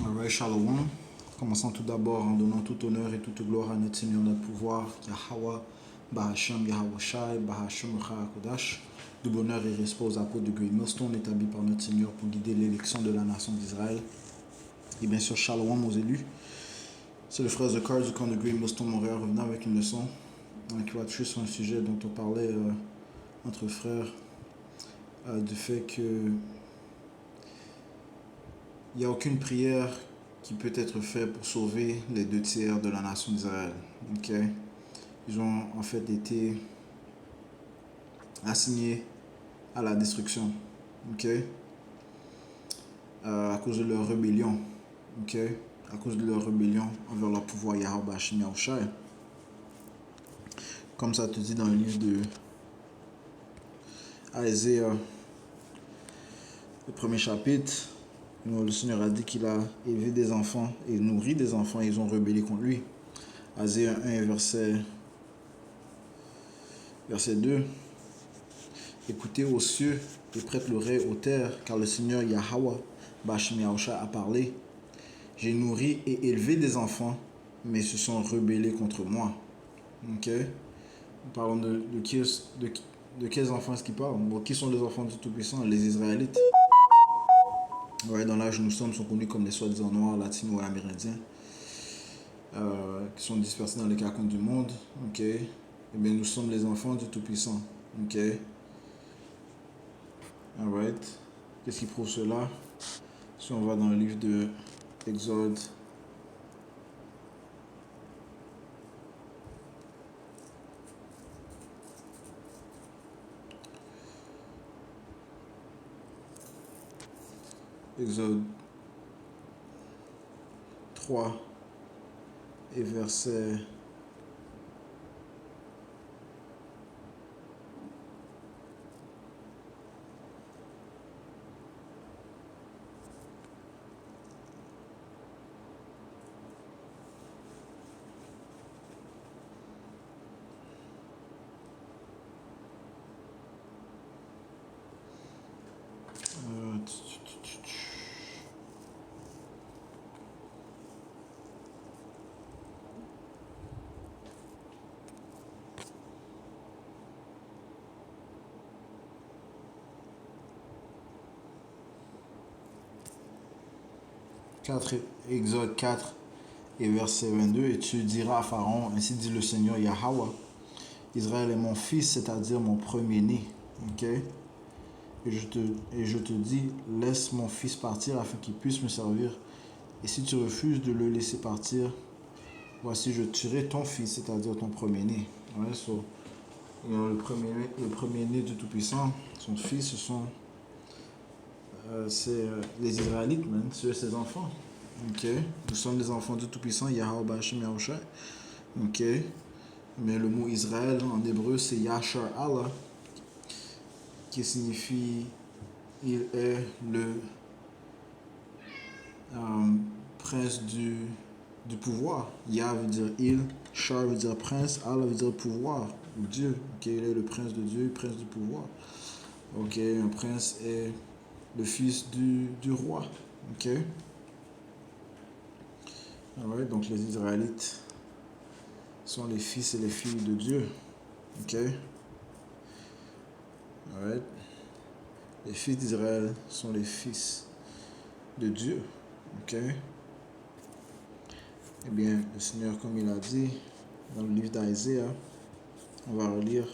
Alright, Shalom. Commençons tout d'abord en donnant tout honneur et toute gloire à notre Seigneur, notre pouvoir, Yahweh, Bahasham, Yahweh Shai, Bahasham, Kodash. Double honneur et respect aux apôtres de Great Millstone établis par notre Seigneur pour guider l'élection de la nation d'Israël. Et bien sûr, Shalom aux élus. C'est le frère Zakar du camp de Great Millstone Montréal revenant avec une leçon qui va toucher sur un sujet dont on parlait entre frères, du fait que il n'y a aucune prière qui peut être faite pour sauver les 2 tiers de la nation d'Israël. Okay? Ils ont en fait été assignés à la destruction. Okay? À cause de leur rébellion. Okay? À cause de leur rébellion envers leur pouvoir Yahweh Hashem Yahushai. Comme ça te dit dans le livre de Isaiah, le premier chapitre, le Seigneur a dit qu'il a élevé des enfants et nourri des enfants et ils ont rebellé contre lui. Isaiah 1 verset 2. Écoutez aux cieux et prête l'oreille aux terres, car le Seigneur Yahweh Bashem Yahushua a parlé. J'ai nourri et élevé des enfants, mais ils se sont rebellés contre moi. Ok? Parlons de quels enfants est-ce qu'il parle? Bon, qui sont les enfants du Tout-Puissant? Les Israélites. Ouais, dans l'âge où nous sommes, sont connus comme les soi-disant noirs, latinos et amérindiens, qui sont dispersés dans les carcans du monde. Ok? Eh bien, nous sommes les enfants du Tout-Puissant. Ok? Alright. Qu'est-ce qui prouve cela? Si on va dans le livre de Exode, Exode 3 et verset 4, Exode 4 et verset 22, et tu diras à Pharaon, ainsi dit le Seigneur Yahweh, Israël est mon fils, c'est-à-dire mon premier-né. Ok? Et je te dis, laisse mon fils partir afin qu'il puisse me servir. Et si tu refuses de le laisser partir, voici je tuerai ton fils, c'est-à-dire ton premier-né. Ouais, le premier-né du Tout-Puissant, son fils, c'est les Israélites, man, c'est ses enfants. Ok, nous sommes les enfants du Tout-Puissant, Yahweh Bashem Yahushai. Ok, mais le mot Israël en hébreu c'est Yashar Allah, qui signifie il est le prince du pouvoir. Yah veut dire il, Shar veut dire prince, Allah veut dire pouvoir, ou Dieu. Ok, il est le prince de Dieu, le prince du pouvoir. Ok, un prince est le fils du roi. Ok, alright, donc les Israélites sont les fils et les filles de Dieu. Ok, alright. Les fils d'Israël sont les fils de Dieu. Ok. Eh bien, le Seigneur, comme il a dit dans le livre d'Isaiah, on va relire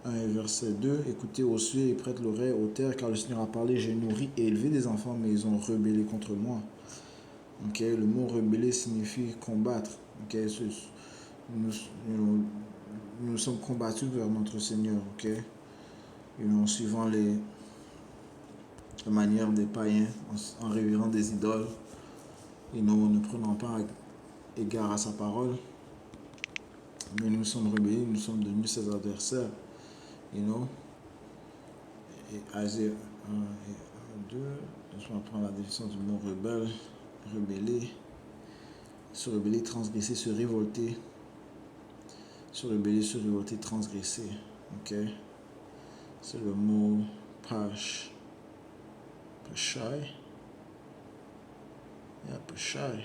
1 verset 2. Écoutez aux cieux et prête l'oreille aux terres, car le Seigneur a parlé, j'ai nourri et élevé des enfants, mais ils ont rebellé contre moi. Ok. Le mot rebeller signifie combattre. Ok. Nous sommes combattus vers notre Seigneur. Ok. Et en suivant la manière des païens, en révérant des idoles, et nous ne prenons pas égard à sa parole, mais nous sommes rebellés, nous sommes devenus ses adversaires. You know? Et Isaiah 1 et 2, je vais prendre la définition du mot rebelle, rebeller, se rebeller, transgresser, se révolter, se rebeller, se révolter, transgresser. Ok? C'est le mot pashai. Yahushai.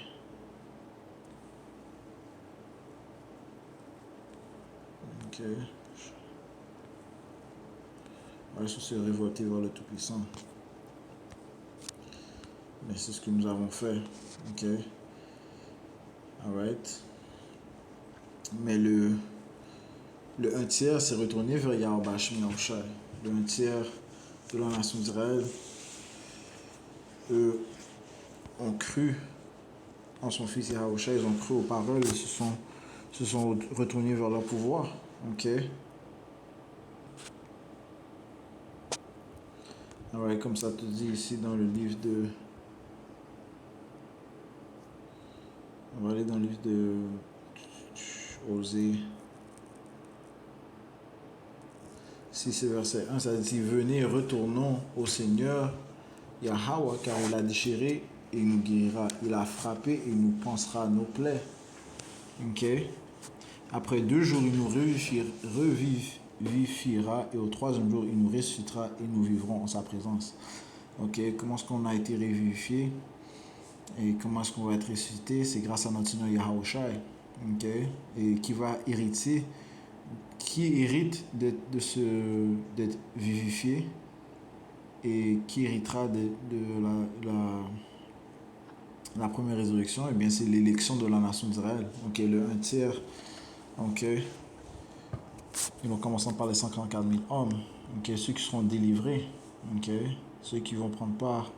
Ok. On va se révolter vers le Tout-Puissant. Mais c'est ce que nous avons fait. Ok. Alright. Mais le 1 tiers s'est retourné vers Yahweh Hashem Yahushai. Le 1 tiers de la nation d'Israël, eux, ont cru en son fils Yahushai, ils ont cru aux paroles et se sont retournés vers leur pouvoir. Ok. Alright, comme ça te dit ici dans le livre de... On va aller dans le livre de Osée. Si c'est verset 1, ça dit: venez, retournons au Seigneur Yahweh, car il a déchiré et il nous guérira. Il a frappé et il nous pansera nos plaies. Ok. Après 2 jours, il nous revivifiera et au 3e jour, il nous ressuscitera et nous vivrons en sa présence. Ok. Comment est-ce qu'on a été revivifié et comment est-ce qu'on va être ressuscité? C'est grâce à notre Seigneur Yahushai. Ok. Et qui va hériter, qui hérite d'être vivifié et qui héritera de la première résurrection. Eh bien, c'est l'élection de la nation d'Israël. Ok, le 1 tiers. Ok. Et nous commençons par les 144 000 hommes. Ok, ceux qui seront délivrés. Ok, ceux qui vont prendre part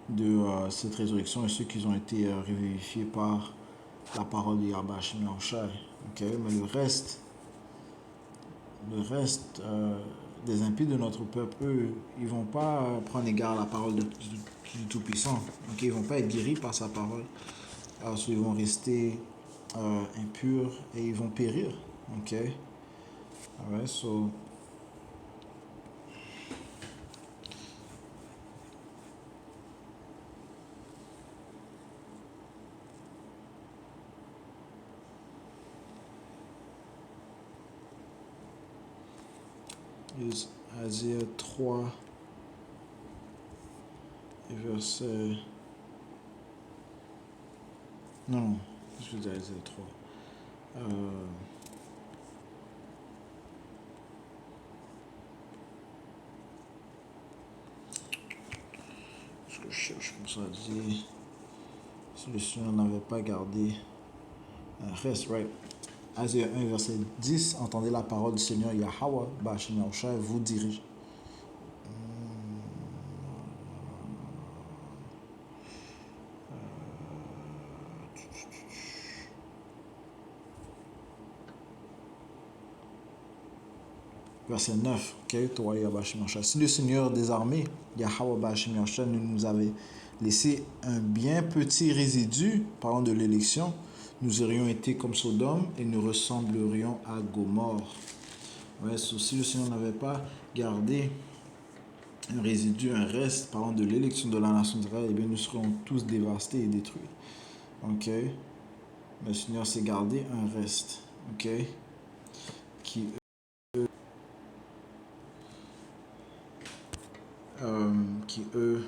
de cette résurrection et ceux qui ont été revivifiés par la parole de Yahweh Hashem Yahushai. Ok, mais le reste des impies de notre peuple, eux, ils ne vont pas prendre égard à la parole du Tout-Puissant. Okay? Ils ne vont pas être guéris par sa parole. Alors, ils vont rester impurs et ils vont périr. Ok? Alright, so... Isaiah 3 et verset... Non, je veux dire Isaiah 3. Ce que je cherche, comme ça dit... Si le Seigneur n'avait pas gardé un reste, right? Isaiah 1, verset 10, entendez la parole du Seigneur Yahweh, Ba'ashem Yahushai, vous dirige. Verset 9, ok, Torah Ba'ashem Yahushai. Si le Seigneur des armées, Yahweh Ba'ashem Yahushai, nous avait laissé un bien petit résidu, parlant de l'élection, nous aurions été comme Sodome et nous ressemblerions à Gomorre. Ouais, si le Seigneur n'avait pas gardé un résidu, un reste, parlant de l'élection de la nation d'Israël, eh bien nous serions tous dévastés et détruits. Ok. Mais le Seigneur s'est gardé un reste. Ok. Qui eux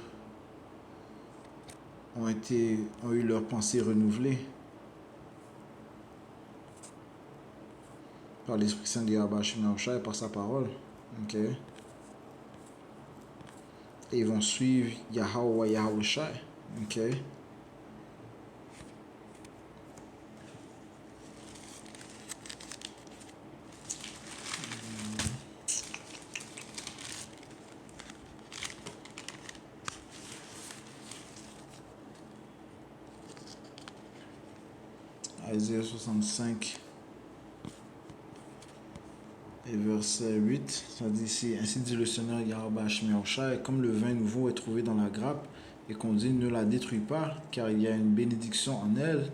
ont eu leur pensée renouvelée par l'Esprit Saint de Yahweh Hashem Yahushai et par sa parole. Ok. Et ils vont suivre Yahweh Yahushai. Ok. Isaiah 65 et verset 8, ça dit ici: ainsi dit le Seigneur Yahweh Hashem Yahushai, comme le vin nouveau est trouvé dans la grappe et qu'on dit ne la détruis pas, car il y a une bénédiction en elle,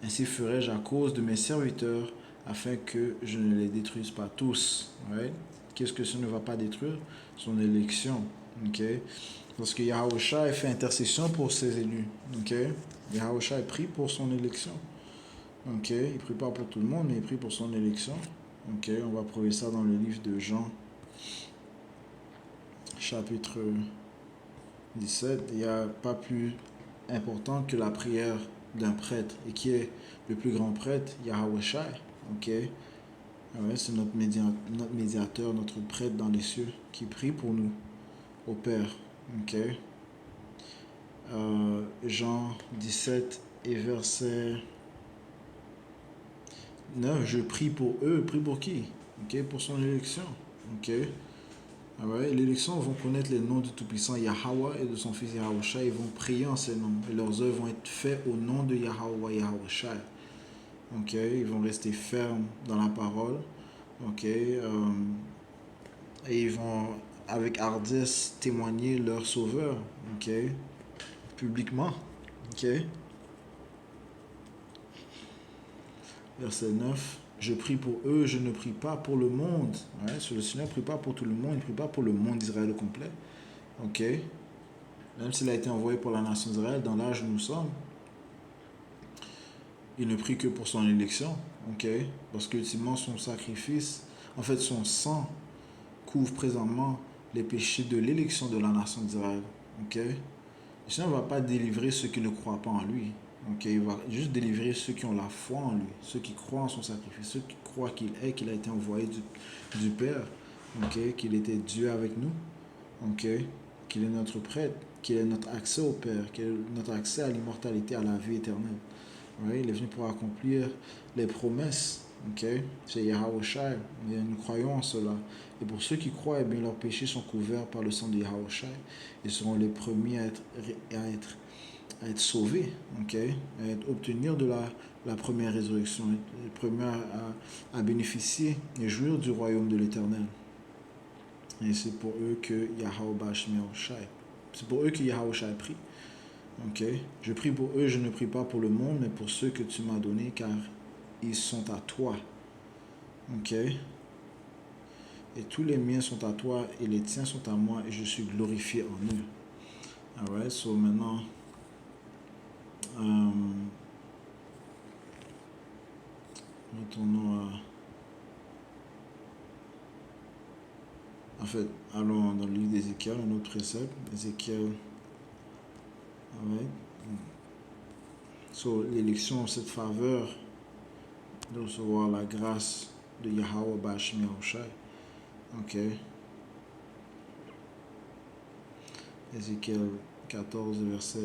ainsi ferai-je à cause de mes serviteurs, afin que je ne les détruise pas tous. Right? Qu'est-ce que ça ne va pas détruire? Son élection. Okay? Parce que Yahushai fait intercession pour ses élus. Okay? Yahushai prie pour son élection. Ok, il ne prie pas pour tout le monde, mais il prie pour son élection. Ok, on va prouver ça dans le livre de Jean, chapitre 17. Il n'y a pas plus importante que la prière d'un prêtre. Et qui est le plus grand prêtre? Yahweh Shai. Ok? Ouais, c'est notre médiateur, notre prêtre dans les cieux, qui prie pour nous, au Père. Ok? Jean 17 et verset 9, je prie pour eux. Prie pour qui? Ok? Pour son élection. Ok? Ouais, l'élection vont connaître les noms du Tout-Puissant Yahweh et de son Fils Yahweh Shai. Ils vont prier en ces noms. Et leurs œuvres vont être faites au nom de Yahweh Shai. Ok? Ils vont rester fermes dans la parole. Ok? Et ils vont avec hardiesse témoigner leur sauveur. Ok? Publiquement. Ok? Verset 9. Je prie pour eux, je ne prie pas pour le monde. Ouais, le Seigneur ne prie pas pour tout le monde, il ne prie pas pour le monde d'Israël au complet. Ok? Même s'il a été envoyé pour la nation d'Israël, dans l'âge où nous sommes, il ne prie que pour son élection. Ok? Parce qu'ultimement, son sacrifice, en fait, son sang couvre présentement les péchés de l'élection de la nation d'Israël. Ok? Le Seigneur ne va pas délivrer ceux qui ne croient pas en lui. Ok? Il va juste délivrer ceux qui ont la foi en lui, ceux qui croient en son sacrifice, ceux qui croient qu'il a été envoyé du Père. Ok? Qu'il était Dieu avec nous. Ok? Qu'il est notre prêtre, qu'il est notre accès au Père, qu'il est notre accès à l'immortalité, à la vie éternelle. Ouais, il est venu pour accomplir les promesses. Okay? C'est Yahweh Shai. Nous croyons en cela. Et pour ceux qui croient, eh bien, leurs péchés sont couverts par le sang de Yahweh Shai. Ils seront les premiers à être sauvés, okay? À obtenir de la première résurrection, les premiers à bénéficier et jouir du royaume de l'Éternel. Et c'est pour eux que Yahweh Shai. C'est pour eux que Yahweh Shai prie. Ok, je prie pour eux, je ne prie pas pour le monde, mais pour ceux que tu m'as donnés, car ils sont à toi. Ok, et tous les miens sont à toi, et les tiens sont à moi, et je suis glorifié en eux. Alright, so maintenant, retournons à... En fait, allons dans le livre d'Ézéchiel, un autre précepte. Ézéchiel, alright. So, l'élection, cette faveur de recevoir la grâce de Yahweh Bashim Yahushai. Ok. Ézéchiel 14, verset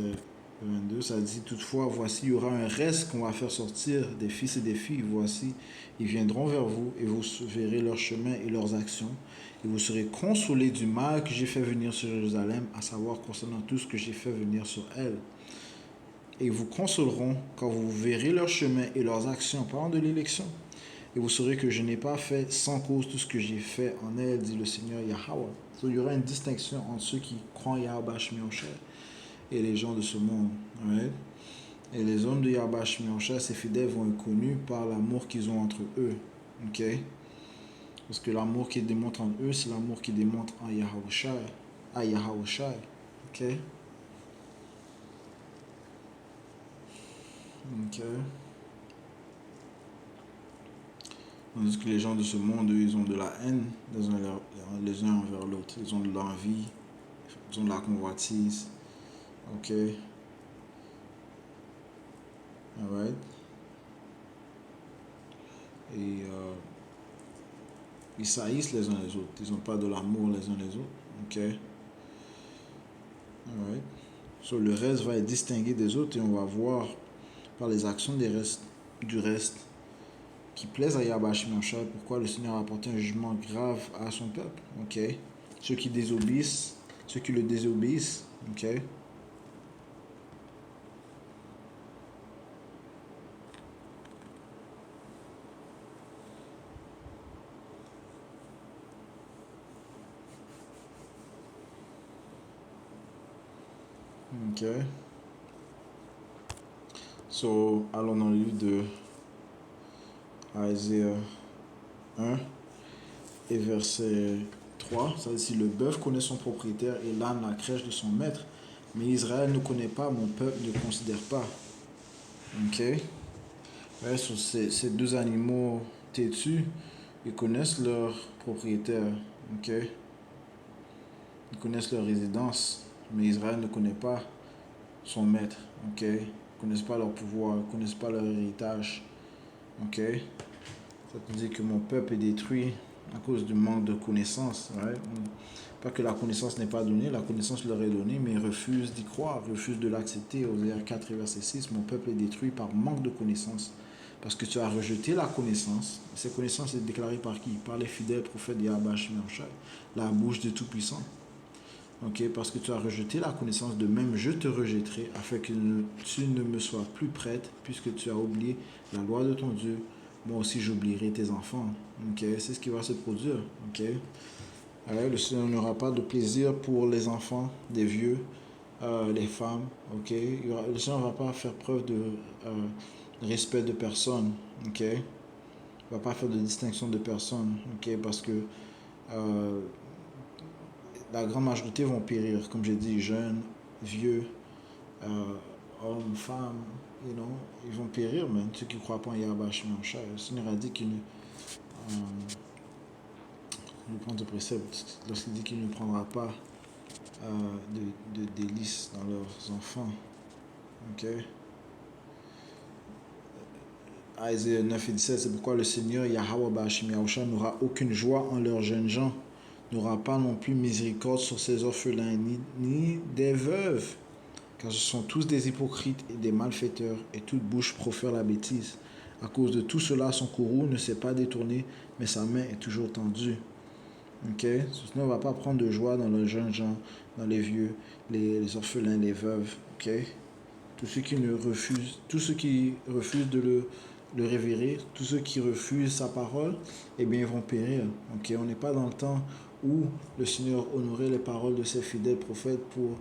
22, ça dit: toutefois, voici, il y aura un reste qu'on va faire sortir des fils et des filles. Voici, ils viendront vers vous, et vous verrez leur chemin et leurs actions, et vous serez consolés du mal que j'ai fait venir sur Jérusalem, à savoir concernant tout ce que j'ai fait venir sur elle. Et ils vous consoleront quand vous verrez leur chemin et leurs actions, parlant de l'élection. Et vous saurez que je n'ai pas fait sans cause tout ce que j'ai fait en elle, dit le Seigneur Yahweh. Donc, il y aura une distinction entre ceux qui croient en Yahweh Shemioshai et les gens de ce monde. Right? Et les hommes de Yahweh Shemioshai, ces fidèles, vont être connus par l'amour qu'ils ont entre eux. Ok? Parce que l'amour qu'ils démontrent entre eux, c'est l'amour qu'ils démontrent en Yahweh à Yahweh Shai. Ok? Ok. Tandis que les gens de ce monde, eux, ils ont de la haine les uns envers l'autre. Ils ont de l'envie, ils ont de la convoitise. Ok? Alright? Et ils saillissent les uns les autres. Ils n'ont pas de l'amour les uns les autres. Ok? Alright? So, le reste va être distingué des autres et on va voir par les actions du reste qui plaisent à Yahweh Shemioshai pourquoi le Seigneur a apporté un jugement grave à son peuple. Ok? Ceux qui désobéissent, ceux qui le désobéissent. Ok? Ok? So, allons dans le livre de Isaiah 1 et verset 3. Ça dit: si le bœuf connaît son propriétaire et l'âne la crèche de son maître, mais Israël ne connaît pas, mon peuple ne considère pas. Ok? Ouais, sur ces deux animaux têtus, ils connaissent leur propriétaire. Ok? Ils connaissent leur résidence, mais Israël ne connaît pas son maître. Ok? Ils ne connaissent pas leur pouvoir, ils ne connaissent pas leur héritage. Ok? Ça te dit que mon peuple est détruit à cause du manque de connaissance. Right? Pas que la connaissance n'est pas donnée, la connaissance leur est donnée, mais ils refusent d'y croire, refusent de l'accepter. Osée 4, verset 6, mon peuple est détruit par manque de connaissance. Parce que tu as rejeté la connaissance. Cette connaissance est déclarée par qui? Par les fidèles prophètes Yahweh Shemashai, la bouche du Tout-Puissant. Ok, parce que tu as rejeté la connaissance, de même je te rejetterai, afin que tu ne me sois plus prête, puisque tu as oublié la loi de ton Dieu. Moi aussi j'oublierai tes enfants. Ok, c'est ce qui va se produire. Ok, alors, le Seigneur n'aura pas de plaisir pour les enfants, des vieux, les femmes. Ok, le Seigneur ne va pas faire preuve de respect de personne. Ok, il ne va pas faire de distinction de personne. Ok, parce que euh, la grande majorité vont périr, comme j'ai dit, jeunes, vieux, hommes, femmes, ils vont périr, même ceux qui ne croient pas en Yahweh Shemashai. Le Seigneur a dit qu'il ne, je prends ce précepte, lorsqu'il dit qu'il ne prendra pas de délices dans leurs enfants. Ok. Isaïe 9 et 17, c'est pourquoi le Seigneur Yahweh Bashim Yahusha n'aura aucune joie en leurs jeunes gens, n'aura pas non plus miséricorde sur ses orphelins, ni des veuves, car ce sont tous des hypocrites et des malfaiteurs, et toute bouche profère la bêtise. À cause de tout cela, son courroux ne s'est pas détourné, mais sa main est toujours tendue. Ok? Ce Seigneur ne va pas prendre de joie dans les jeunes gens, dans les vieux, les orphelins, les veuves. Ok? Tous ceux qui refusent de le révérer, tous ceux qui refusent sa parole, eh bien, ils vont périr. Ok? On n'est pas dans le temps où le Seigneur honorait les paroles de ses fidèles prophètes pour,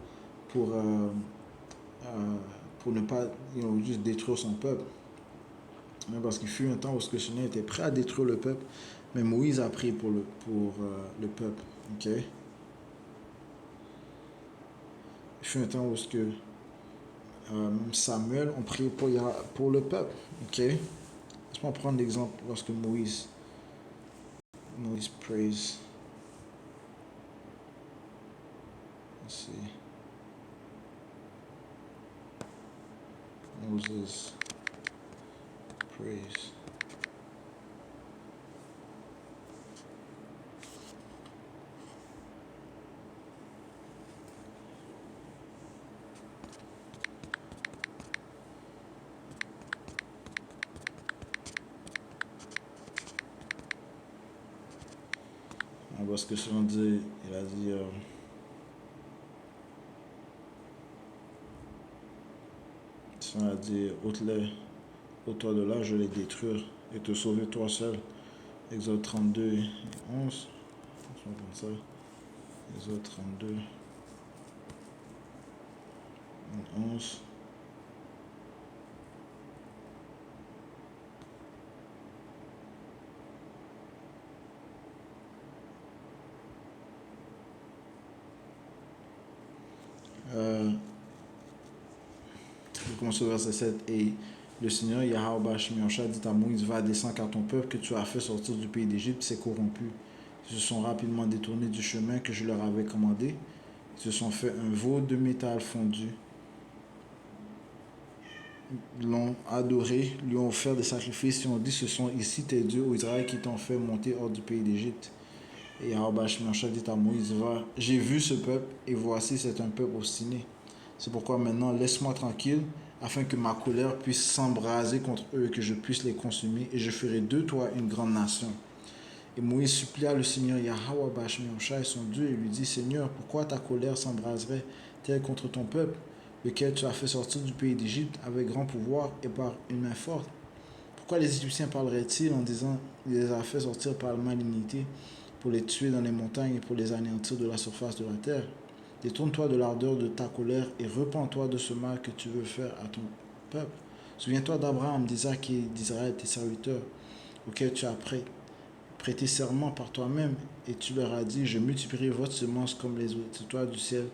euh, pour ne pas juste détruire son peuple. Parce qu'il fut un temps où le Seigneur était prêt à détruire le peuple, mais Moïse a prié pour le peuple. Ok? Il fut un temps où Samuel a prié pour le peuple. Ok? Laisse-moi prendre l'exemple lorsque Moïse praise. Let's see. Moses praise. Parce que selon dit, il a dit Selon a dit, ôte-toi de là, je les détruire et te sauver toi seul. Exode 32 et 11. Comme ça. Exode 32 et 11. Je commence au verset 7. Et le Seigneur Yahweh Shemiyosha dit à Moïse, va descendre car ton peuple que tu as fait sortir du pays d'Égypte s'est corrompu. Ils se sont rapidement détournés du chemin que je leur avais commandé. Ils se sont fait un veau de métal fondu, l'ont adoré, lui ont offert des sacrifices et ont dit, ce sont ici tes dieux, ô Israël, qui t'ont fait monter hors du pays d'Égypte. Et Yahweh Shemiyosha dit à Moïse, va, j'ai vu ce peuple et voici c'est un peuple obstiné. C'est pourquoi maintenant laisse-moi tranquille, afin que ma colère puisse s'embraser contre eux et que je puisse les consumer, et je ferai de toi une grande nation. Et Moïse supplia le Seigneur Yahweh Bashmiyosha et son Dieu et lui dit, Seigneur, pourquoi ta colère s'embraserait-elle contre ton peuple, lequel tu as fait sortir du pays d'Égypte avec grand pouvoir et par une main forte? Pourquoi les Égyptiens parleraient-ils en disant, il les a fait sortir par la malignité pour les tuer dans les montagnes et pour les anéantir de la surface de la terre? Détourne-toi de l'ardeur de ta colère et repens-toi de ce mal que tu veux faire à ton peuple. Souviens-toi d'Abraham, d'Isaac et d'Israël, tes serviteurs, auxquels tu as prêté serment par toi-même, et tu leur as dit, je multiplierai votre semence comme les étoiles du ciel,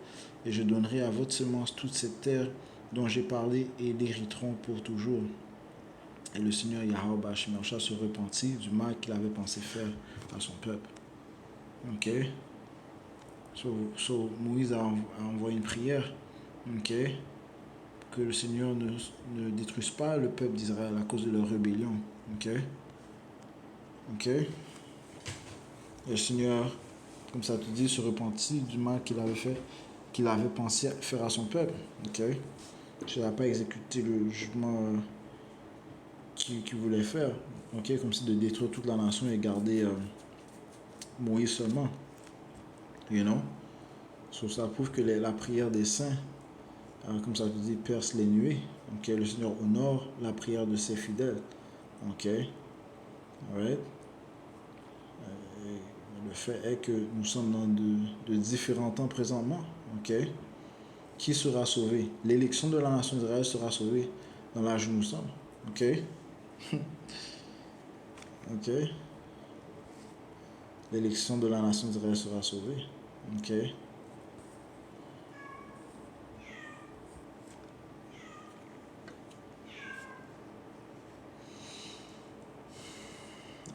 et je donnerai à votre semence toute cette terre dont j'ai parlé, et l'hériteront pour toujours. Et le Seigneur Yahweh Shemiyosha se repentit du mal qu'il avait pensé faire à son peuple. Ok? So Moïse a envoyé une prière. Ok? que le Seigneur ne détruise pas le peuple d'Israël à cause de leur rébellion. Ok? Ok? Et le Seigneur, comme ça te dit, se repentit du mal qu'il avait fait, qu'il avait pensé faire à son peuple. Ok? Il n'a pas exécuté le jugement qu'il voulait faire. Ok? Comme si de détruire toute la nation et garder Moïse seulement. You know? So, ça prouve que la prière des saints, comme ça te dit, perce les nuées. Ok? Le Seigneur honore la prière de ses fidèles. Ok? Alright? Le fait est que nous sommes dans de différents temps présentement. Ok? Qui sera sauvé? L'élection de la nation d'Israël sera sauvée dans l'âge où nous sommes. Ok? Ok? L'élection de la nation d'Israël sera sauvée. Ok?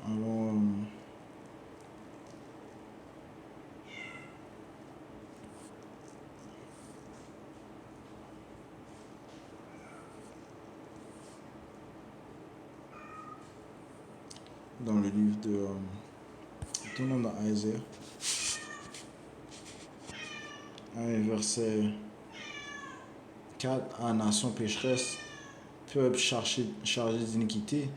Alors, dans le livre de... tournons dans Isaiah. Verset 4. Ah, nation pécheresse, peuple chargé d'iniquité,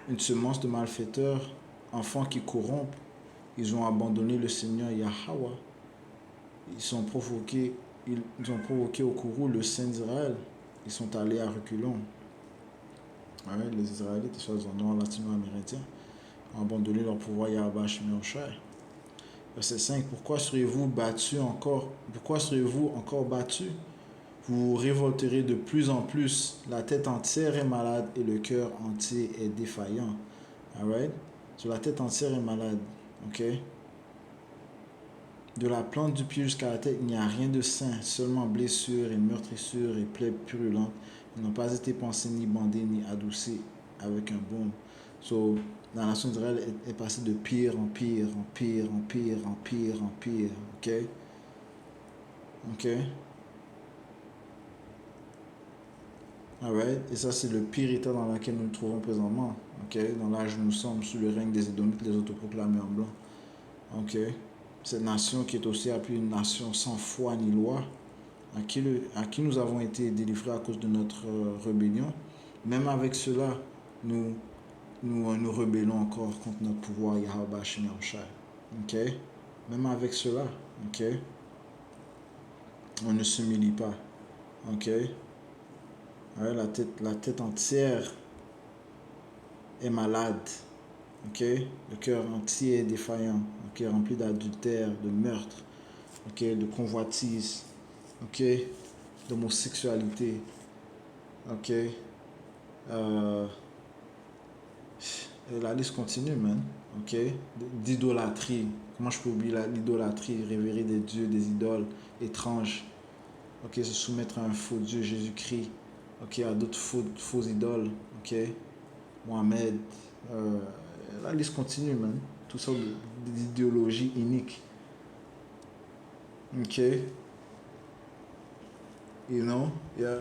une semence de malfaiteurs, enfants qui corrompent, ils ont abandonné le Seigneur Yahweh. Ils ont provoqué au courroux le Saint d'Israël. Ils sont allés à reculons. Ouais, les Israélites, soit en latino-américains, ont abandonné leur pouvoir Yahweh Shemioshai. Verset 5. Pourquoi serez-vous battus encore? Pourquoi serez-vous encore battus? Vous vous révolterez de plus en plus. La tête entière est malade et le cœur entier est défaillant. Alright? So, la tête entière est malade. Ok? De la plante du pied jusqu'à la tête, il n'y a rien de sain, seulement blessures et meurtrissures et plaies purulentes. Ils n'ont pas été pansés, ni bandés, ni adoucis avec un baume. So, la nation d'Israël est passée de pire en pire, en pire, en pire, en pire, en pire. Ok? Ok? Alright? Et ça, c'est le pire état dans lequel nous nous trouvons présentement. Ok? Dans l'âge où nous sommes, sous le règne des Édomites, les autoproclamés en blanc. Ok? Cette nation qui est aussi appelée une nation sans foi ni loi, à qui nous avons été délivrés à cause de notre rébellion. Même avec cela, nous rebellons encore contre notre pouvoir Yahweh Shemel Shai. Ok? Même avec cela, ok? On ne s'humilie pas. Ok? Ouais, la tête entière est malade. Ok? Le cœur entier est défaillant. Ok? Rempli d'adultère, de meurtre. Ok? De convoitise. Ok? D'homosexualité. Ok? La liste continue, man. Ok? D'idolâtrie. Comment je peux oublier l'idolâtrie? Révérer des dieux, des idoles étranges. Ok? Se soumettre à un faux Dieu, Jésus-Christ. Ok? À d'autres faux idoles. Ok? Mohamed. La liste continue, man. Tout ça d'idéologie unique. Ok? You know? Il y a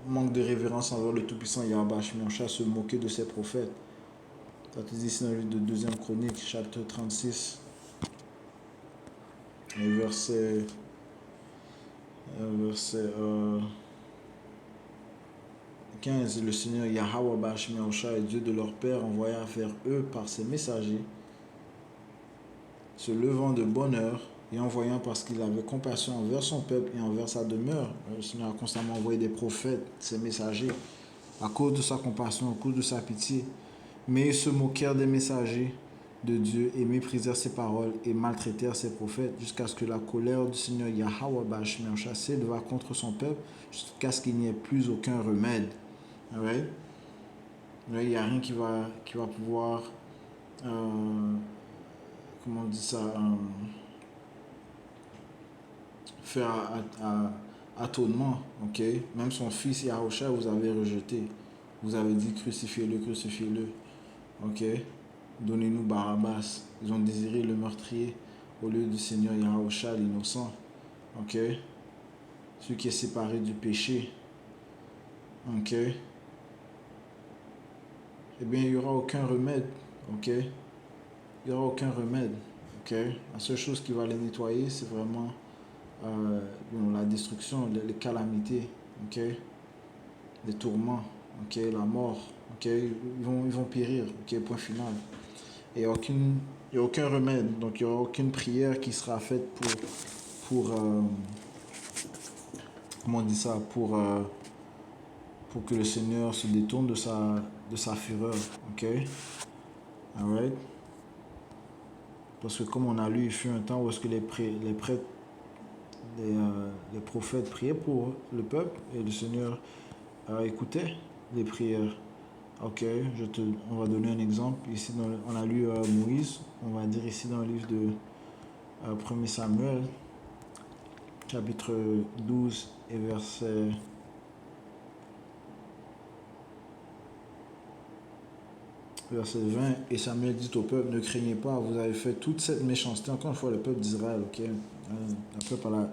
manque de révérence envers le Tout-Puissant Yahweh Shemioshai, se moquer de ses prophètes. Ça te dit ici dans le livre de 2e Chronique, chapitre 36, et verset 15. Le Seigneur Yahweh Bashmiaosha, Dieu de leur père, envoya vers eux par ses messagers, se levant de bonne heure et envoyant parce qu'il avait compassion envers son peuple et envers sa demeure. Le Seigneur a constamment envoyé des prophètes, ses messagers, à cause de sa compassion, à cause de sa pitié. Mais ils se moquèrent des messagers de Dieu et méprisèrent ses paroles et maltraitèrent ses prophètes jusqu'à ce que la colère du Seigneur Yahweh Bashmiaosha s'éleva contre son peuple jusqu'à ce qu'il n'y ait plus aucun remède. Right? Il n'y a rien qui va pouvoir, comment on dit ça, faire atonement. Ok? Même son fils Yahusha, vous avez rejeté. Vous avez dit crucifiez-le, crucifiez-le. Ok? Donnez-nous Barabbas. Ils ont désiré le meurtrier au lieu du Seigneur Yahusha, l'innocent. Ok? Celui qui est séparé du péché. ok, eh bien, il n'y aura aucun remède, ok? Il n'y aura aucun remède, ok? La seule chose qui va les nettoyer, c'est vraiment la destruction, les calamités, ok? Les tourments, ok? La mort, ok? Ils vont périr, ok? Point final. Et il y a aucun remède, donc il n'y aura aucune prière qui sera faite pour comment on dit ça, pour que le Seigneur se détourne de sa fureur, ok? Alright? Parce que comme on a lu, il fut un temps où est-ce que les prêtres, les prophètes priaient pour le peuple et le Seigneur écoutait les prières. Ok, on va donner un exemple. Ici, on a lu Moïse, on va dire ici dans le livre de 1 Samuel, chapitre 12 et verset 20. Et Samuel dit au peuple, ne craignez pas, vous avez fait toute cette méchanceté. Encore une fois, le peuple d'Israël, ok? Le peuple à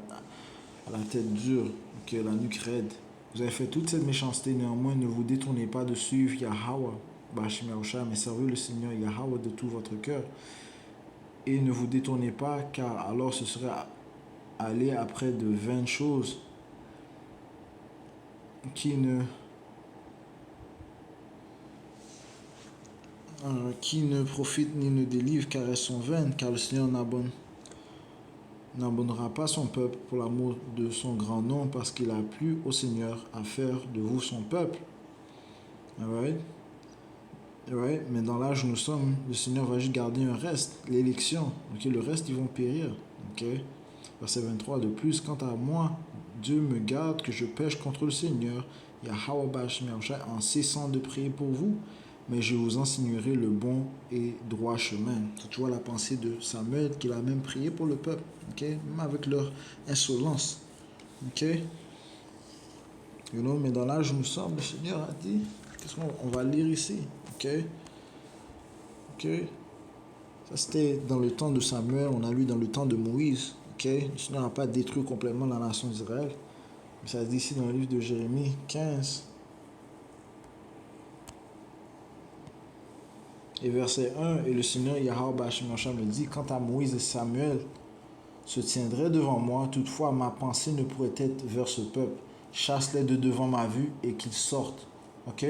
la tête dure, ok, la nuque raide. Vous avez fait toute cette méchanceté, néanmoins ne vous détournez pas de suivre Yahweh, Bashim Yahushua, mais servez le Seigneur Yahweh de tout votre cœur. Et ne vous détournez pas, car alors ce serait aller après de vaines choses qui ne profitent ni ne délivrent, car elles sont vaines, car le Seigneur n'abandonnera pas son peuple pour l'amour de son grand nom, parce qu'il a plu au Seigneur à faire de vous son peuple. Alright? Alright? Mais dans l'âge où nous sommes, le Seigneur va juste garder un reste, l'élection. Ok? Le reste, ils vont périr. Ok? Verset 23. De plus, quant à moi, Dieu me garde que je pêche contre le Seigneur, Yahweh Bashim Yahushua, en cessant de prier pour vous, mais je vous enseignerai le bon et droit chemin. Tu vois la pensée de Samuel qu'il a même prié pour le peuple, ok? Même avec leur insolence. Ok? Mais dans l'âge où nous sommes, le Seigneur a dit, qu'est-ce qu'on va lire ici? Ok? Ok? Ça c'était dans le temps de Samuel, on a lu dans le temps de Moïse. Ok? Le Seigneur n'a pas détruit complètement la nation d'Israël. Mais ça dit ici dans le livre de Jérémie 15. Et verset 1, et le Seigneur Yahweh Bashim Yahushua me dit, quant à Moïse et Samuel se tiendraient devant moi, toutefois ma pensée ne pourrait être vers ce peuple. Chasse-les de devant ma vue et qu'ils sortent. Ok?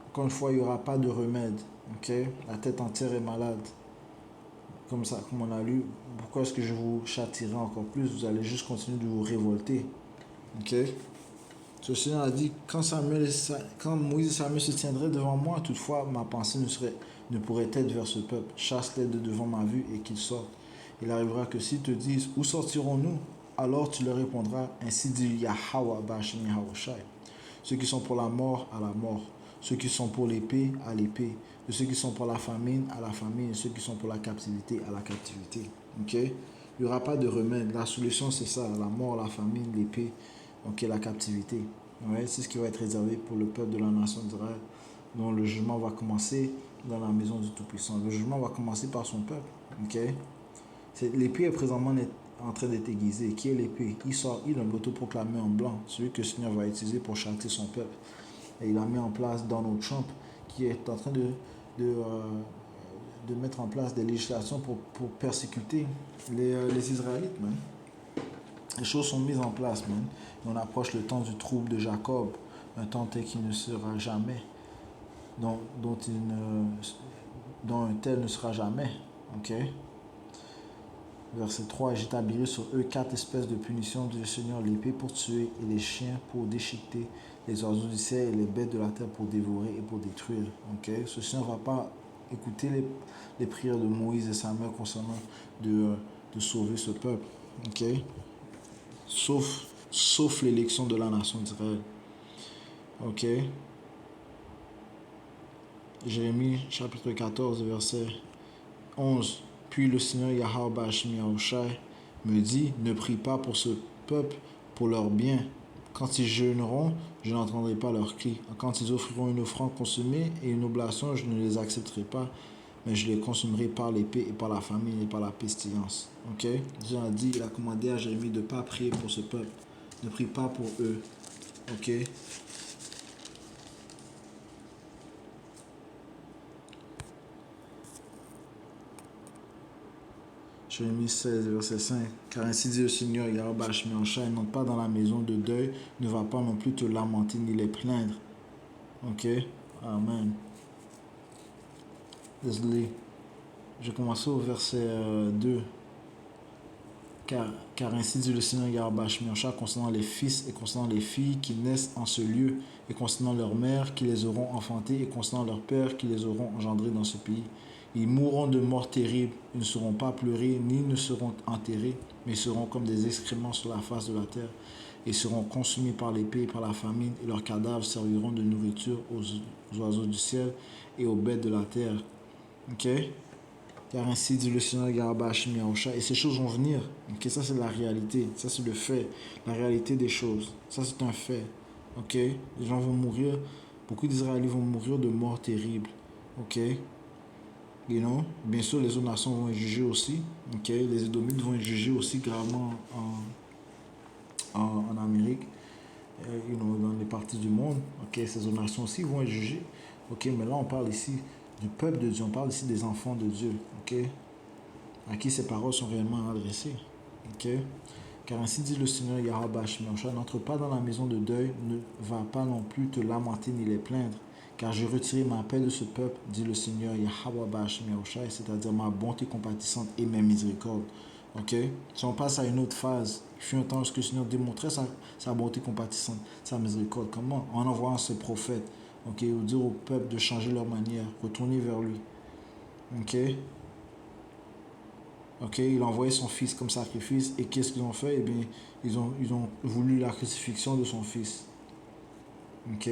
Encore une fois, il n'y aura pas de remède. Ok? La tête entière est malade. Comme ça, comme on a lu, pourquoi est-ce que je vous châtierai encore plus? Vous allez juste continuer de vous révolter. Ok? Le Seigneur a dit, quand Moïse et Samuel se tiendraient devant moi, toutefois ma pensée ne pourrait être vers ce peuple. Chasse-les de devant ma vue et qu'ils sortent. Il arrivera que s'ils te disent, où sortirons-nous? Alors tu leur répondras, ainsi dit Yahweh Bashim Yahushua. Ceux qui sont pour la mort, à la mort. Ceux qui sont pour l'épée, à l'épée. De ceux qui sont pour la famine, à la famine. Et ceux qui sont pour la captivité, à la captivité. Ok? Il n'y aura pas de remède. La solution, c'est ça. La mort, la famine, l'épée. Ok, la captivité. Ouais, c'est ce qui va être réservé pour le peuple de la nation d'Israël. Donc le jugement va commencer dans la maison du Tout-Puissant. Le jugement va commencer par son peuple. Ok? L'épée est présentement en train d'être aiguisée. Qui est l'épée? Il a l'autoproclamé en blanc, celui que le Seigneur va utiliser pour châtier son peuple. Et il a mis en place Donald Trump, qui est en train de mettre en place des législations pour persécuter les Israélites, man. Les choses sont mises en place, man. On approche le temps du trouble de Jacob, un temps tel qu'il ne sera jamais, dont un tel ne sera jamais. Ok? Verset 3, j'établirai sur eux 4 espèces de punitions du Seigneur, l'épée pour tuer et les chiens pour déchiqueter, les oiseaux du ciel et les bêtes de la terre pour dévorer et pour détruire. Ok? Ce Seigneur ne va pas écouter les prières de Moïse et Samuel concernant de sauver ce peuple. Ok? Sauf l'élection de la nation d'Israël. Ok? Jérémie chapitre 14, verset 11. Puis le Seigneur Yahweh Bashim Yahushua me dit, ne prie pas pour ce peuple, pour leur bien. Quand ils jeûneront, je n'entendrai pas leurs cris. Quand ils offriront une offrande consumée et une oblation, je ne les accepterai pas, mais je les consumerai par l'épée et par la famine et par la pestilence. Ok? Dieu a dit, il a commandé à Jérémie de ne pas prier pour ce peuple. Ne prie pas pour eux. Ok? Jérémie 16, verset 5. Car ainsi dit le Seigneur, Yahweh Shemyahushua, n'entre pas dans la maison de deuil, ne va pas non plus te lamenter ni les plaindre. Ok? Amen. Désolé. Je commence au verset 2. Car ainsi dit le Seigneur Yahweh Shemyahushua concernant les fils et concernant les filles qui naissent en ce lieu, et concernant leurs mères qui les auront enfantés, et concernant leurs pères qui les auront engendrés dans ce pays. Ils mourront de mort terrible, ils ne seront pas pleurés, ni ne seront enterrés, mais seront comme des excréments sur la face de la terre, et seront consumés par l'épée et par la famine, et leurs cadavres serviront de nourriture aux oiseaux du ciel et aux bêtes de la terre. Ok? Car ainsi dit le Seigneur Yahweh Shemyahushua, et ces choses vont venir. Ok? Ça c'est la réalité, ça c'est le fait, la réalité des choses. Ça c'est un fait. Ok? Les gens vont mourir, beaucoup d'Israéliens vont mourir de mort terrible. Ok? You know? Bien sûr, les autres nations vont être jugées aussi. Okay? Les Édomites vont être jugés aussi gravement en Amérique, you know, dans les parties du monde. Okay? Ces autres nations aussi vont être jugées. Okay? Mais là, on parle ici du peuple de Dieu. On parle ici des enfants de Dieu. Okay? À qui ces paroles sont réellement adressées. Okay? Car ainsi dit le Seigneur Yahweh Shemyahushua, n'entre pas dans la maison de deuil, ne va pas non plus te lamenter ni les plaindre. Car j'ai retiré ma paix de ce peuple, dit le Seigneur Yahweh Shemyahushua, c'est-à-dire ma bonté compatissante et mes miséricordes. Ok? Si on passe à une autre phase, il fut un temps où le Seigneur démontrait sa bonté compatissante, sa miséricorde. Comment? En envoyant ses prophètes, ok? Ou dire au peuple de changer leur manière, retourner vers lui. Ok? Ok? Il a envoyé son fils comme sacrifice, et qu'est-ce qu'ils ont fait? Eh bien, ils ont voulu la crucifixion de son fils. Ok?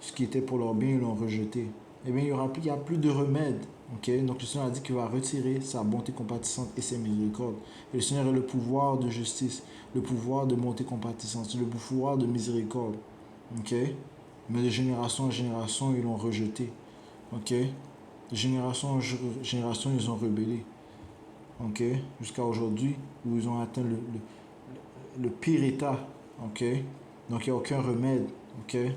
Ce qui était pour leur bien, ils l'ont rejeté. Eh bien, il n'y a plus de remède. Okay? Donc, le Seigneur a dit qu'il va retirer sa bonté compatissante et ses miséricordes. Et le Seigneur a le pouvoir de justice, le pouvoir de bonté compatissante, le pouvoir de miséricorde. Okay? Mais de génération en génération, ils l'ont rejeté. Okay? De génération en génération, ils ont rebellé. Okay? Jusqu'à aujourd'hui, où ils ont atteint le pire état. Okay? Donc, il n'y a aucun remède. Okay?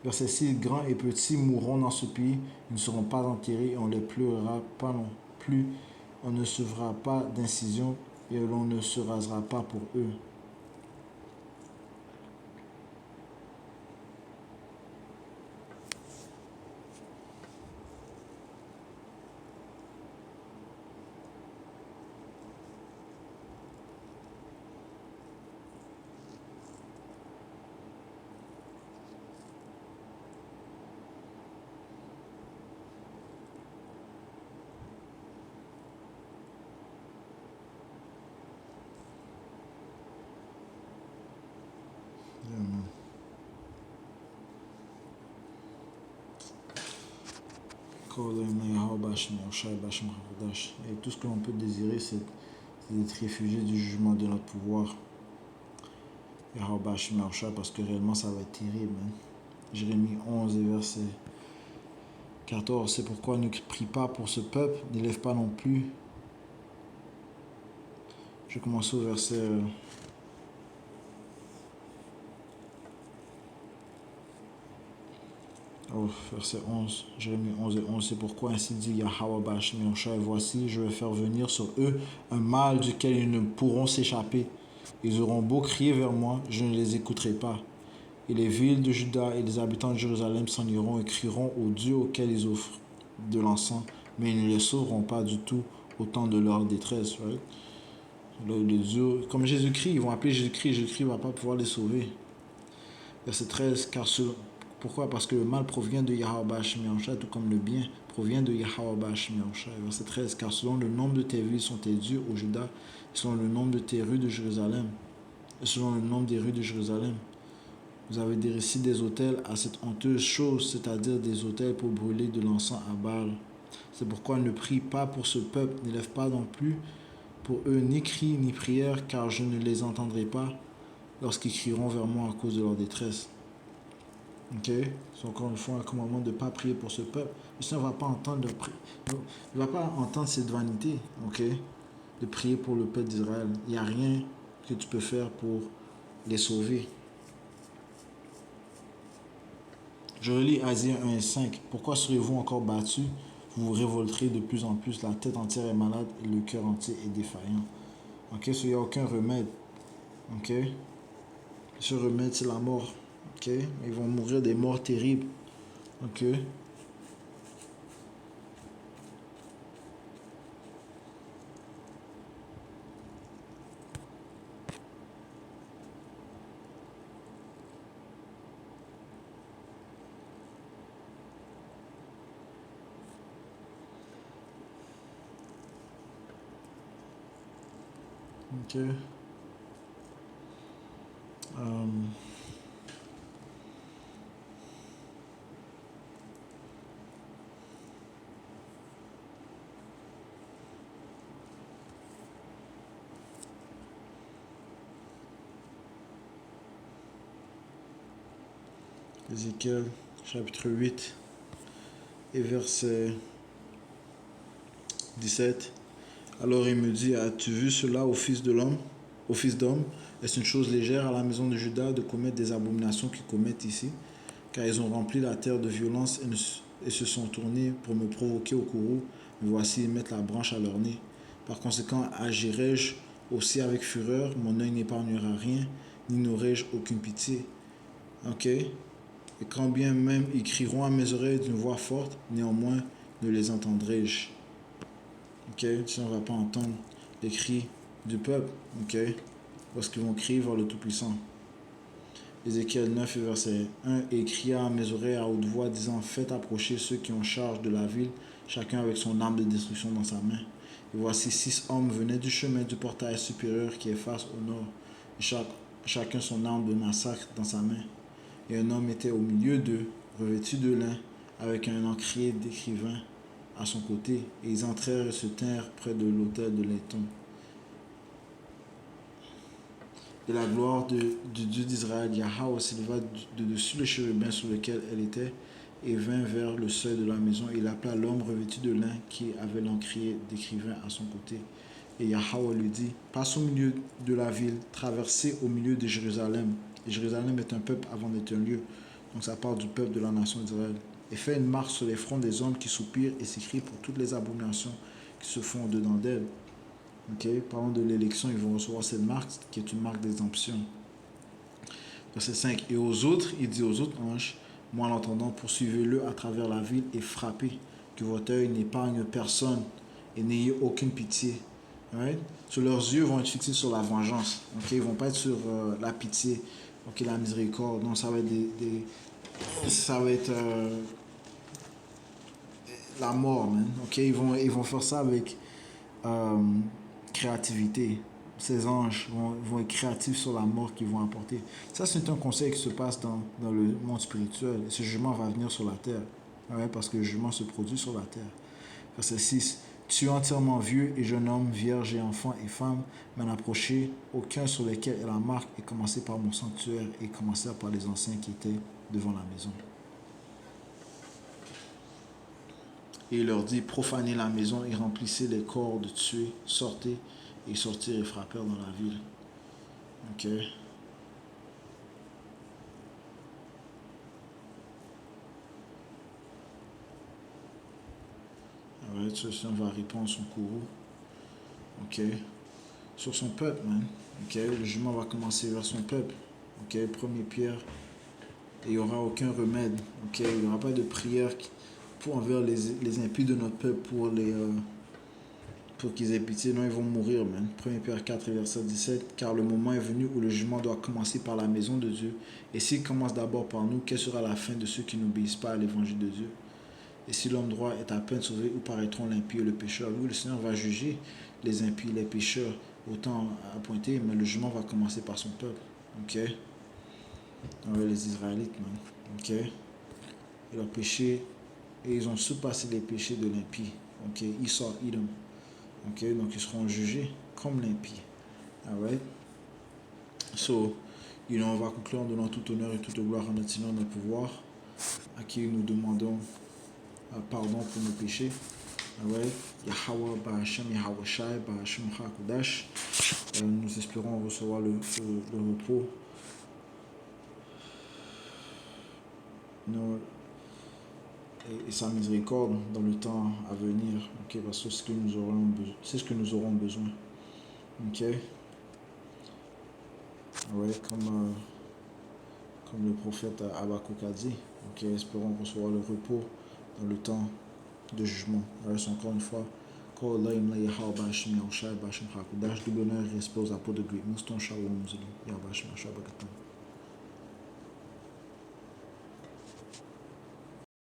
Verset 6, grands et petits mourront dans ce pays, ils ne seront pas enterrés, on ne les pleurera pas non plus, on ne se fera pas d'incision et l'on ne se rasera pas pour eux. Et tout ce que l'on peut désirer, c'est d'être réfugié du jugement de notre pouvoir. Parce que réellement, ça va être terrible. Hein. Jérémie 11 et verset 14. C'est pourquoi ne prie pas pour ce peuple, n'élève pas non plus. Je commence au verset... verset 11, Jérémie 11 et 11, c'est pourquoi ainsi dit Yahweh Shemyahushua, et voici, je vais faire venir sur eux un mal duquel ils ne pourront s'échapper. Ils auront beau crier vers moi, je ne les écouterai pas. Et les villes de Juda et les habitants de Jérusalem s'en iront et crieront aux dieux auxquels ils offrent de l'encens, mais ils ne les sauveront pas du tout au temps de leur détresse. Right? Les dieux, comme Jésus-Christ, ils vont appeler Jésus-Christ, Jésus-Christ ne va pas pouvoir les sauver. Verset 13, car pourquoi? Parce que le mal provient de Yahweh Shemyahushua, tout comme le bien provient de Yahweh Shemyahushua. Verset 13, car selon le nombre de tes villes sont tes dieux au Juda, et selon le nombre de tes rues de Jérusalem, et selon le nombre des rues de Jérusalem. Vous avez dressé des autels à cette honteuse chose, c'est-à-dire des autels pour brûler de l'encens à Baal. C'est pourquoi ne prie pas pour ce peuple, n'élève pas non plus pour eux ni cri ni prière, car je ne les entendrai pas lorsqu'ils crieront vers moi à cause de leur détresse. Ok? C'est encore une fois un commandement de ne pas prier pour ce peuple. Le Seigneur ne va pas entendre leur prière. Il ne va pas entendre cette vanité, ok? De prier pour le peuple d'Israël. Il n'y a rien que tu peux faire pour les sauver. Je relis Asie 1 et 5. Pourquoi serez-vous encore battus, vous vous révolterez de plus en plus, la tête entière est malade et le cœur entier est défaillant. Ok, il n'y a aucun remède. Ok, ce remède, c'est la mort. Ok, ils vont mourir des morts terribles. Ok, ok. Euh, Ézéchiel, chapitre 8 et verset 17. Alors il me dit, as-tu vu cela au fils de l'homme, au fils d'homme? Est-ce une chose légère à la maison de Juda de commettre des abominations qu'ils commettent ici? Car ils ont rempli la terre de violence et se sont tournés pour me provoquer au courroux. Mais voici, ils mettent la branche à leur nez. Par conséquent, agirai-je aussi avec fureur, mon œil n'épargnera rien, ni n'aurai-je aucune pitié. Ok? Et quand bien même ils crieront à mes oreilles d'une voix forte, néanmoins ne les entendrai-je. Ok? Si on ne va pas entendre les cris du peuple. Ok? Parce qu'ils vont crier vers le Tout-Puissant. Ézéchiel 9, verset 1. Et cria à mes oreilles à haute voix, disant, faites approcher ceux qui ont charge de la ville, chacun avec son arme de destruction dans sa main. Et voici 6 hommes venaient du chemin du portail supérieur qui est face au nord, et chacun son arme de massacre dans sa main. Et un homme était au milieu d'eux, revêtu de lin, avec un encrier d'écrivain à son côté. Et ils entrèrent et se tinrent près de l'autel de laiton. Et la gloire du Dieu d'Israël, Yahweh, s'éleva de dessus le chérubin sur lequel elle était, et vint vers le seuil de la maison. Et il appela l'homme revêtu de lin qui avait l'encrier d'écrivain à son côté. Et Yahweh lui dit, passe au milieu de la ville, traversez au milieu de Jérusalem. Et Jérusalem est un peuple avant d'être un lieu. Donc ça part du peuple de la nation d'Israël. Et fait une marque sur les fronts des hommes qui soupirent et s'écrient pour toutes les abominations qui se font dedans d'elle. Ok, parlant de l'élection, ils vont recevoir cette marque qui est une marque d'exemption. Verset 5. Et aux autres, il dit aux autres anges, moi l'entendant, poursuivez-le à travers la ville et frappez, que votre œil n'épargne personne et n'ayez aucune pitié. Right? Sur leurs yeux vont être fixés sur la vengeance. Okay? Ils ne vont pas être sur la pitié, okay, la miséricorde. Non, ça va être, ça va être la mort. Man. Okay? Ils vont faire ça avec euh, créativité. Ces anges vont être créatifs sur la mort qu'ils vont apporter. Ça, c'est un conseil qui se passe dans le monde spirituel. Et ce jugement va venir sur la terre. Ouais, parce que le jugement se produit sur la terre. Verset 6. Tu es entièrement vieux et jeune homme, vierge et enfant et femme, m'en approchez, aucun sur lesquels est la marque, et commencez par mon sanctuaire et commencez par les anciens qui étaient devant la maison. Et il leur dit, profanez la maison et remplissez les corps de tués, sortez. Et ils sortirent et frappèrent dans la ville. Ok. Alright, ceci on va répondre son courroux. Ok. Sur son peuple, man. Ok. Le jugement va commencer vers son peuple. Ok. Première pierre. Et il n'y aura aucun remède. Ok. Il n'y aura pas de prière pour envers les impies de notre peuple pour qu'ils aient pitié. Non, ils vont mourir, man. 1 Pierre 4, verset 17. Car le moment est venu où le jugement doit commencer par la maison de Dieu. Et s'il commence d'abord par nous, quelle sera la fin de ceux qui n'obéissent pas à l'évangile de Dieu? Et si l'homme droit est à peine sauvé, où paraîtront l'impie et le pécheur? Oui, le Seigneur va juger les impies, les pécheurs, autant à pointer, mais le jugement va commencer par son peuple. Ok? Les Israélites, man. Ok? Et leurs péchés, et ils ont surpassé les péchés de l'impie. Ok? Esau, Edom. Ok? Donc ils seront jugés comme l'impie. Alright? So, on va conclure en donnant tout honneur et toute gloire à notre Seigneur, notre pouvoir, à qui nous demandons pardon pour nos péchés. Alright? Yahweh Ba'Hashem, Yahweh Shai, Ba'Hashem HaKodash. Nous espérons recevoir le repos. et sa miséricorde dans le temps à venir, ok, parce que c'est ce que nous aurons besoin, ok. Ouais, comme le prophète Habakkuk a dit, ok, espérons recevoir le repos dans le temps de jugement. Alors, encore une fois, dash du bonheur et respect aux apôtres de Greek. Nous, shalom,